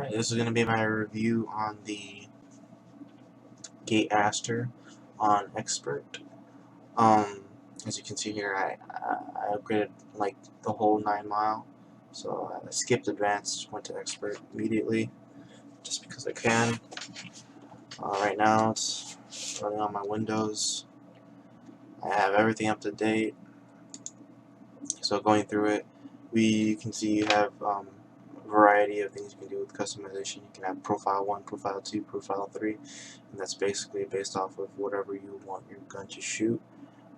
Alright, this is going to be my review on the Gate Aster on Expert. As you can see here, I upgraded like the whole 9 mile, so I skipped Advanced, went to Expert immediately, just because I can. Right now it's running on my Windows. I have everything up to date, so going through it, you can see you have a variety of things you can do with customization. You can have Profile 1, Profile 2, Profile 3, and that's basically based off of whatever you want your gun to shoot.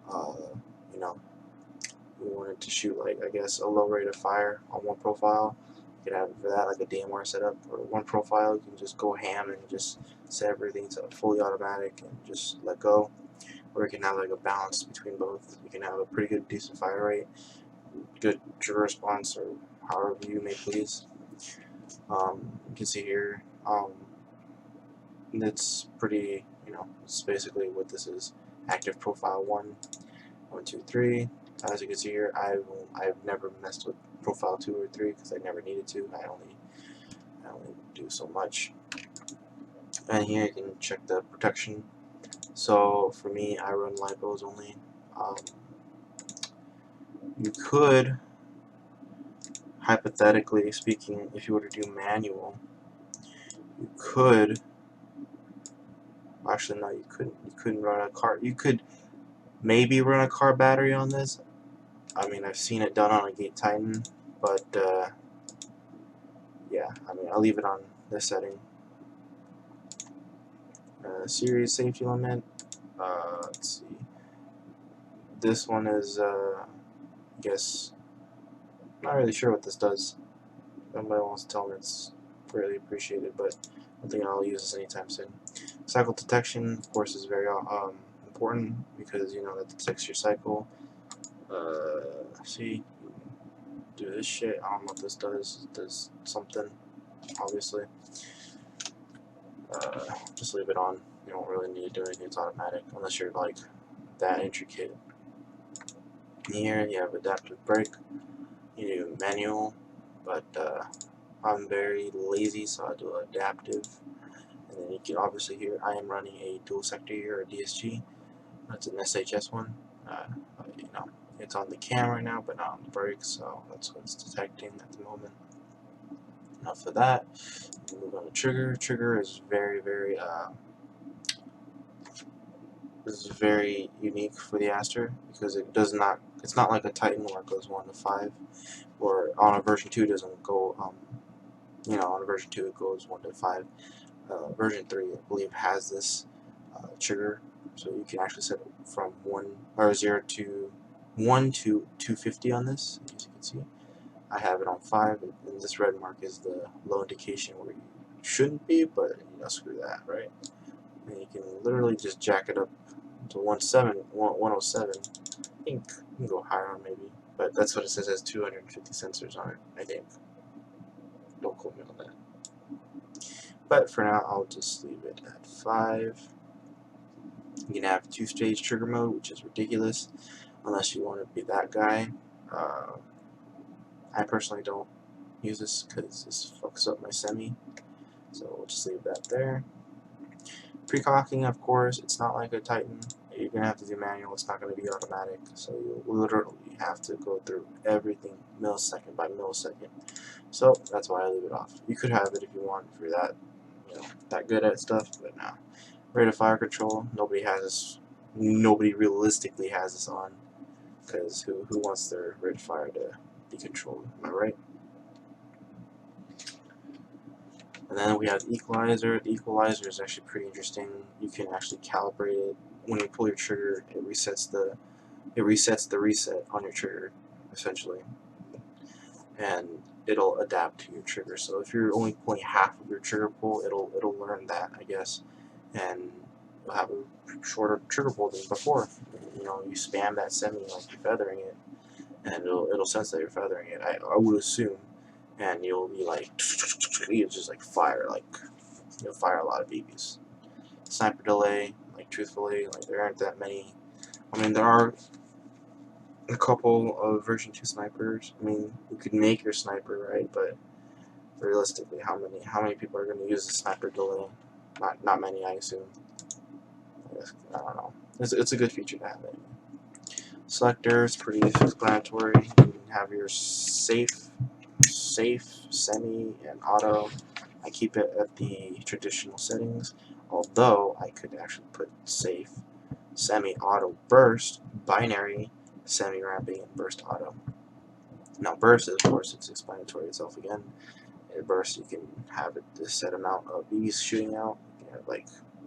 You know, you want it to shoot like, I guess, a low rate of fire on one profile. You can have for that like a DMR setup, or one profile you can just go ham and just set everything to fully automatic and just let go. Or you can have like a balance between both. You can have a pretty good, decent fire rate, good trigger response, or however you may please. You can see here, it's pretty, it's basically what this is. Active profile 1, 1, 2, 3. As you can see here, I've never messed with profile 2 or 3 because I never needed to. I only do so much. And here you can check the protection. So for me, I run lipos only. You could, hypothetically speaking, if you were to do manual, you could. Actually, no, you couldn't. You couldn't run a car. You could maybe run a car battery on this. I mean, I've seen it done on a Gate Titan, but yeah, I mean, I'll leave it on this setting. Series safety limit. Let's see. This one is, I guess, not really sure what this does. If somebody wants to tell me, it's really appreciated, but I don't think I'll use this anytime soon. Cycle detection, of course, is very important because that detects your cycle. See, do this shit. I don't know what this does. It does something, obviously. Just leave it on. You don't really need to do anything. It's automatic unless you're like that intricate. Here you have adaptive brake. You do manual, but I'm very lazy, so I do adaptive. And then you can obviously hear I am running a dual sector here, a DSG. That's an SHS one. It's on the cam right now, but not on the brakes, so that's what it's detecting at the moment. Enough for that. Move on to trigger. Trigger is very unique for the Aster because it's not like a Titan where it goes 1 to 5, or on a version 2 it doesn't go, on a version 2 it goes 1 to 5. Version 3, I believe, has this trigger, so you can actually set it from 0 to 1 to 250 on this, as you can see. I have it on 5, and this red mark is the low indication where you shouldn't be, but screw that, right? And you can literally just jack it up to 107. I think you can go higher on maybe, but that's what it says. It has 250 sensors on it, I think. Don't quote me on that. But for now, I'll just leave it at 5. You can have 2-stage trigger mode, which is ridiculous, unless you want to be that guy. I personally don't use this because this fucks up my semi, so we'll just leave that there. Precocking, of course, it's not like a Titan. You're going to have to do manual. It's not going to be automatic, so you literally have to go through everything millisecond by millisecond. So that's why I leave it off. You could have it if you want, if you're that good at stuff, but no. Rate of fire control, nobody realistically has this on, because who wants their rate of fire to be controlled, am I right? And then we have the equalizer. The equalizer is actually pretty interesting. You can actually calibrate it. When you pull your trigger, it resets the reset on your trigger, essentially, and it'll adapt to your trigger. So if you're only pulling half of your trigger pull, it'll learn that, I guess, and you'll have a shorter trigger pull than before. You spam that semi like you're feathering it, and it'll sense that you're feathering it, I would assume, and you'll be like, you'll just like fire, you'll fire a lot of BBs. Sniper delay, truthfully, there aren't that many. I mean, there are a couple of version 2 snipers. I mean, you could make your sniper, right, but realistically, how many people are going to use the sniper delay? Not many, I assume. I don't know. It's a good feature to have. Anyway. Selectors, pretty explanatory. You can have your safe, semi, and auto. I keep it at the traditional settings, although I could actually put safe, semi, auto, burst, binary, semi ramping, and burst auto. Now burst, of course, it's explanatory itself again. In burst, you can have a set amount of BBs shooting out. You have like,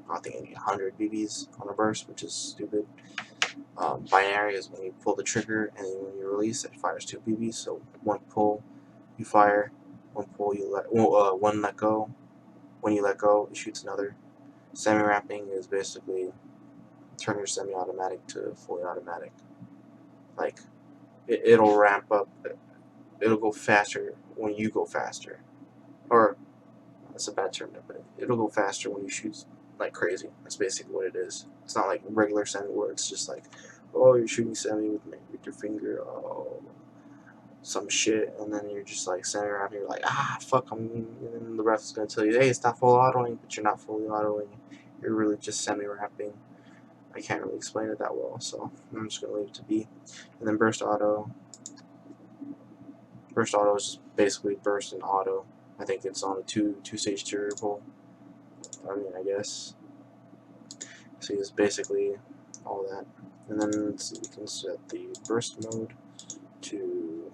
I think I need 100 BBs on a burst, which is stupid. Binary is when you pull the trigger, and then when you release, it fires 2 BBs. So one pull, you fire. One pull, you one let go. When you let go, it shoots another. Semi-ramping is basically turn your semi-automatic to fully automatic. Like, it'll ramp up. It'll go faster when you go faster. Or, that's a bad term to put it. It'll go faster when you shoot like crazy. That's basically what it is. It's not like regular semi where it's just like, oh, you're shooting semi with your finger, oh, some shit, and then you're just like semi around here like, ah, fuck, and then the ref's gonna tell you, hey, it's not full autoing, but you're not fully autoing. You're really just semi wrapping. I can't really explain it that well, so I'm just gonna leave it to be. And then burst auto. Burst auto is just basically burst and auto. I think it's on a two-stage variable. I mean, I guess. So it's basically all that. And then so you can set the burst mode to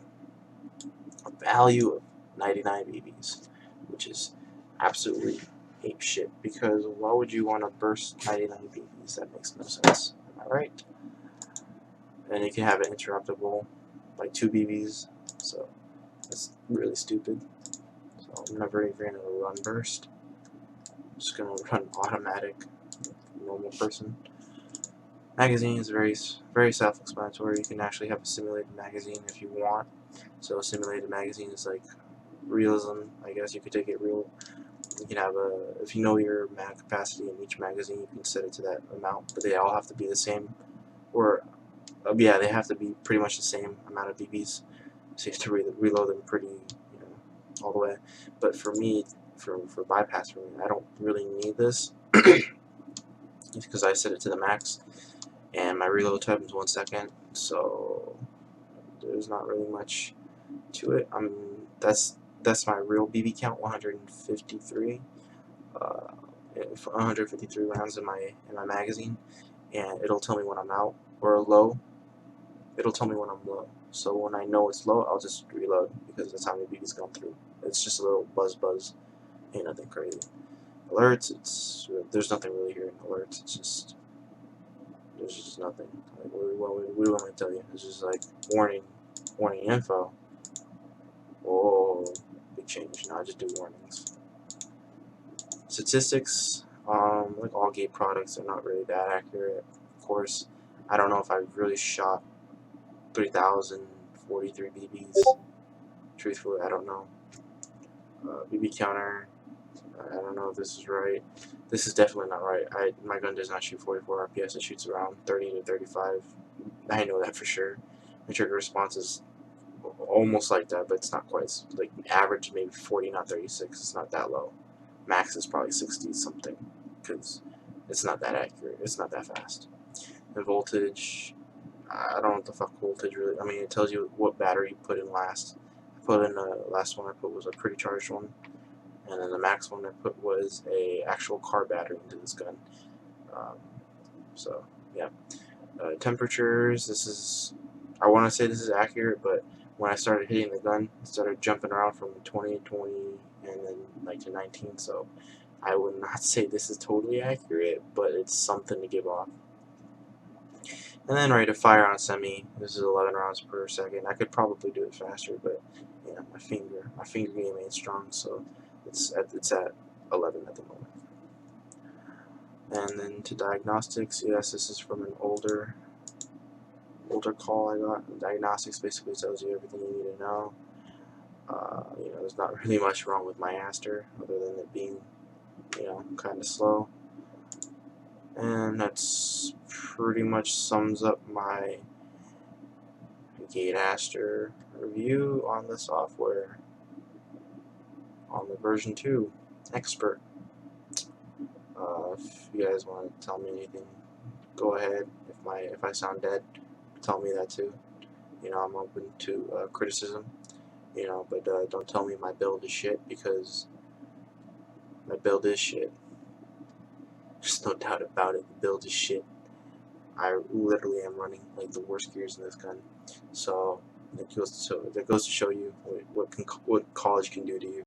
a value of 99 BBs, which is absolutely ape shit, because why would you want to burst 99 BBs? That makes no sense. Am I right? And you can have it interruptible, like 2 BBs, so that's really stupid. So I'm never even going to run burst. I'm just going to run automatic, normal person. Magazine is very self-explanatory. You can actually have a simulated magazine if you want. So a simulated magazine is like realism, I guess you could take it real. You can have if you know your mag capacity in each magazine, you can set it to that amount, but they all have to be the same. Or, yeah, they have to be pretty much the same amount of BBs. So you have to reload them pretty, all the way. But for me, for bypass, for me, I don't really need this because I set it to the max. And my reload time is 1 second, so there's not really much to it. That's my real BB count, 153. 153 rounds in my magazine, and it'll tell me when I'm out or low. It'll tell me when I'm low. So when I know it's low, I'll just reload because that's how many BB's gone through. It's just a little buzz. Ain't nothing crazy. Alerts, there's nothing really here in alerts. There's just nothing. Like, what do you want me to tell you? It's just like warning info. Oh, big change. Now I just do warnings. Statistics, like all Gate products, are not really that accurate. Of course, I don't know if I've really shot 3,043 BBs. Truthfully, I don't know. BB counter, I don't know if this is right. This is definitely not right. My gun does not shoot 44 RPS. It shoots around 30 to 35. I know that for sure. The trigger response is almost like that, but it's not quite. It's like average, maybe 40, not 36. It's not that low. Max is probably 60 something, because it's not that accurate. It's not that fast. The voltage, I don't know what the fuck voltage really. I mean, it tells you what battery you put in last. Last one I put was a pretty charged one, and then the max one I put was a actual car battery into this gun. So yeah, temperatures. This is, I want to say this is accurate, but when I started hitting the gun, it started jumping around from 20, and then like to 19. So I would not say this is totally accurate, but it's something to give off. And then ready to fire on semi. This is 11 rounds per second. I could probably do it faster, but yeah, my finger game ain't strong, so it's at 11 at the moment. And then to diagnostics, yes, this is from an older call I got. Diagnostics basically tells you everything you need to know. There's not really much wrong with my Aster, other than it being, kind of slow. And that's pretty much sums up my Gate Aster review on the software. on the version 2 expert. If you guys want to tell me anything, go ahead. If I sound dead, tell me that too. I'm open to criticism. But don't tell me my build is shit, because my build is shit. There's no doubt about it. The build is shit. I literally am running like the worst gears in this gun. So that goes to show you what college can do to you.